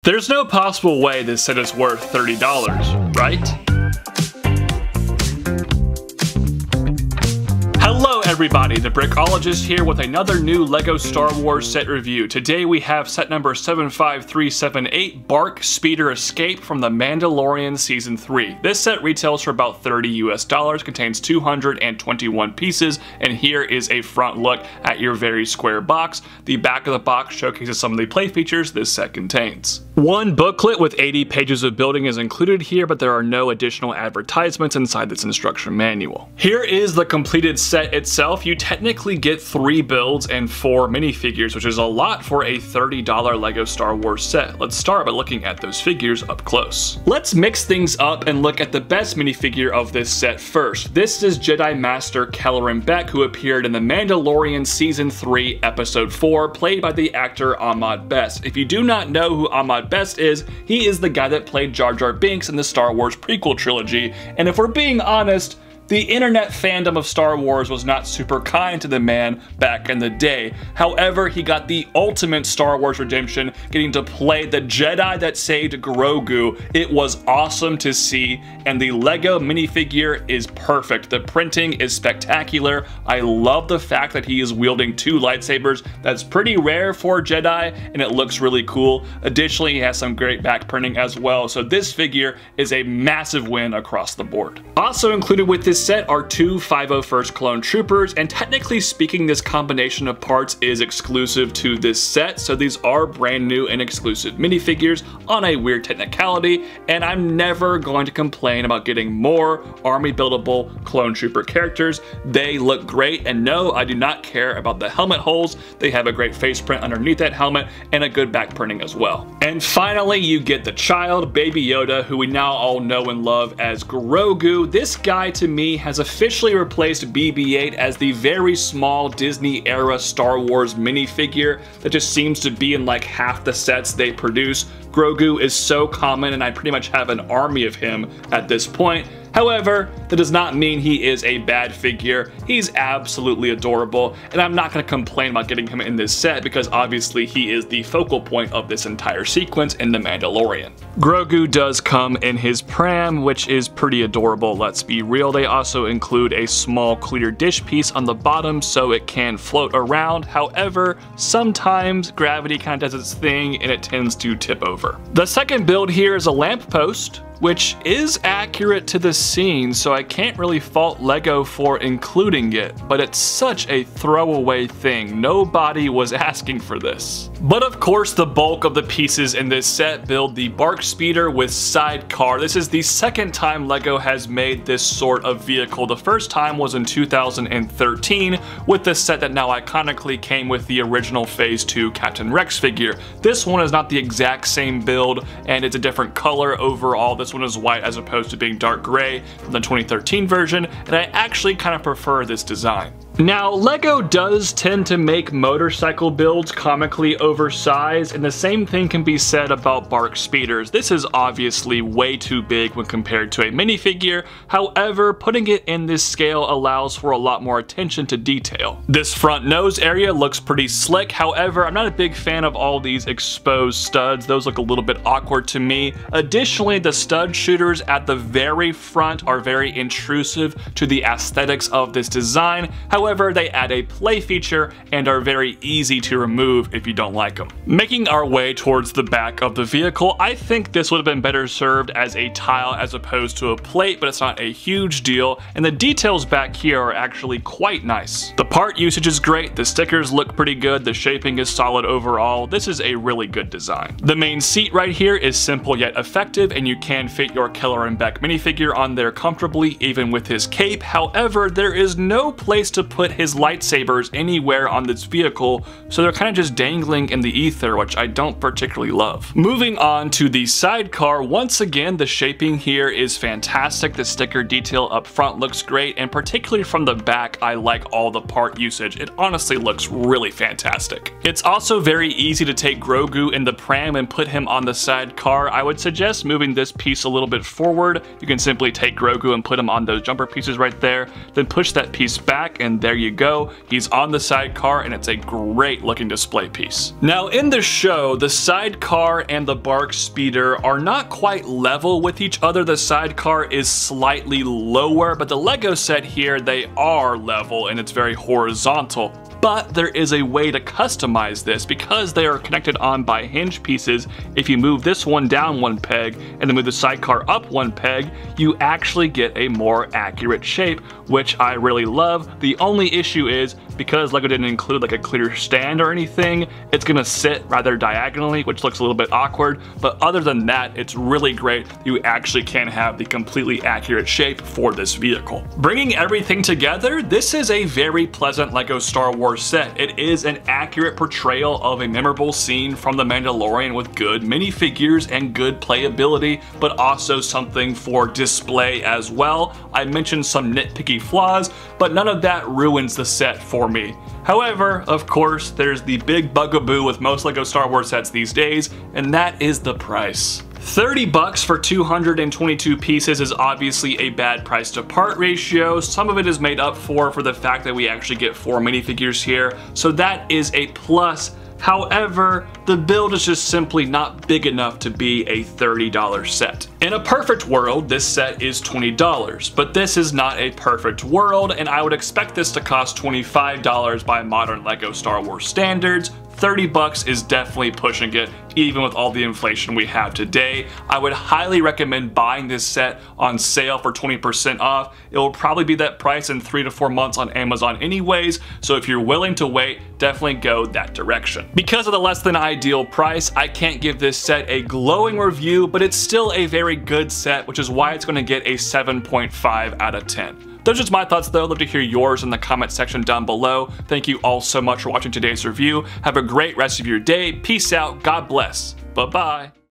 There's no possible way this set is worth $30, right? Hello everybody, the Brickologist here with another new LEGO Star Wars set review. Today we have set number 75378, BARC Speeder Escape from The Mandalorian Season 3. This set retails for about $30 US, contains 221 pieces, and here is a front look at your very square box. The back of the box showcases some of the play features this set contains. One booklet with 80 pages of building is included here, but there are no additional advertisements inside this instruction manual. Here is the completed set itself. You technically get 3 builds and 4 minifigures, which is a lot for a $30 LEGO Star Wars set. Let's start by looking at those figures up close. Let's mix things up and look at the best minifigure of this set first. This is Jedi Master Kelleran Beq, who appeared in The Mandalorian Season 3, Episode 4, played by the actor Ahmed Best. If you do not know who Ahmed Best is, he is the guy that played Jar Jar Binks in the Star Wars prequel trilogy, and if we're being honest, the internet fandom of Star Wars was not super kind to the man back in the day. However, he got the ultimate Star Wars redemption, getting to play the Jedi that saved Grogu. It was awesome to see, and the LEGO minifigure is perfect. The printing is spectacular. I love the fact that he is wielding 2 lightsabers. That's pretty rare for Jedi, and it looks really cool. Additionally, he has some great back printing as well, so this figure is a massive win across the board. Also included with this set are 2 501st Clone Troopers, and technically speaking, this combination of parts is exclusive to this set, so these are brand new and exclusive minifigures on a weird technicality, and I'm never going to complain about getting more army buildable Clone Trooper characters. They look great, and no, I do not care about the helmet holes. They have a great face print underneath that helmet and a good back printing as well. And finally, you get the child, Baby Yoda, who we now all know and love as Grogu. This guy, to me, has officially replaced BB-8 as the very small Disney-era Star Wars minifigure that just seems to be in like half the sets they produce. Grogu is so common, and I pretty much have an army of him at this point. However, that does not mean he is a bad figure. He's absolutely adorable, and I'm not going to complain about getting him in this set because obviously he is the focal point of this entire sequence in The Mandalorian. Grogu does come in his pram, which is pretty adorable, let's be real. They also include a small clear dish piece on the bottom so it can float around. However, sometimes gravity kind of does its thing and it tends to tip over. The second build here is a lamppost, which is accurate to the scene, so I can't really fault LEGO for including it, but it's such a throwaway thing. Nobody was asking for this. But of course, the bulk of the pieces in this set build the BARC Speeder with Sidecar. This is the second time LEGO has made this sort of vehicle. The first time was in 2013 with the set that now iconically came with the original Phase 2 Captain Rex figure. This one is not the exact same build, and it's a different color overall. This one is white as opposed to being dark gray from the 2013 version, and I actually kind of prefer this design. Now, LEGO does tend to make motorcycle builds comically oversized, and the same thing can be said about BARC Speeders. This is obviously way too big when compared to a minifigure. However, putting it in this scale allows for a lot more attention to detail. This front nose area looks pretty slick. However, I'm not a big fan of all these exposed studs. Those look a little bit awkward to me. Additionally, the stud shooters at the very front are very intrusive to the aesthetics of this design. However, they add a play feature and are very easy to remove if you don't like them. Making our way towards the back of the vehicle, I think this would have been better served as a tile as opposed to a plate, but it's not a huge deal, and the details back here are actually quite nice. The part usage is great, the stickers look pretty good, the shaping is solid overall. This is a really good design. The main seat right here is simple yet effective, and you can fit your Kelleran Beq minifigure on there comfortably, even with his cape. However, there is no place to put his lightsabers anywhere on this vehicle, so they're kind of just dangling in the ether, which I don't particularly love. Moving on to the sidecar, once again, the shaping here is fantastic. The sticker detail up front looks great, and particularly from the back, I like all the part usage. It honestly looks really fantastic. It's also very easy to take Grogu in the pram and put him on the sidecar. I would suggest moving this piece a little bit forward. You can simply take Grogu and put him on those jumper pieces right there, then push that piece back, and and there you go. He's on the sidecar, and it's a great looking display piece. Now in the show, the sidecar and the BARC speeder are not quite level with each other. The sidecar is slightly lower, but the Lego set here, they are level and it's very horizontal. But there is a way to customize this because they are connected on by hinge pieces. If you move this one down one peg and then move the sidecar up one peg, you actually get a more accurate shape, which I really love. The only issue is because Lego didn't include like a clear stand or anything, it's gonna sit rather diagonally, which looks a little bit awkward. But other than that, it's really great. You actually can have the completely accurate shape for this vehicle. Bringing everything together, this is a very pleasant Lego Star Wars set. It is an accurate portrayal of a memorable scene from The Mandalorian with good minifigures and good playability, but also something for display as well. I mentioned some nitpicky flaws, but none of that ruins the set for me. However, of course, there's the big bugaboo with most Lego Star Wars sets these days, and that is the price. $30 for 222 pieces is obviously a bad price to part ratio. Some of it is made up for the fact that we actually get 4 minifigures here, so that is a plus. However, the build is just simply not big enough to be a $30 set. In a perfect world, this set is $20, but this is not a perfect world, and I would expect this to cost $25 by modern Lego Star Wars standards. $30 is definitely pushing it, even with all the inflation we have today. I would highly recommend buying this set on sale for 20% off. It will probably be that price in 3 to 4 months on Amazon anyways, so if you're willing to wait, definitely go that direction. Because of the less than ideal price, I can't give this set a glowing review, but it's still a very good set, which is why it's going to get a 7.5 out of 10. Those are just my thoughts though. I'd love to hear yours in the comment section down below. Thank you all so much for watching today's review. Have a great rest of your day. Peace out. God bless. Bye-bye.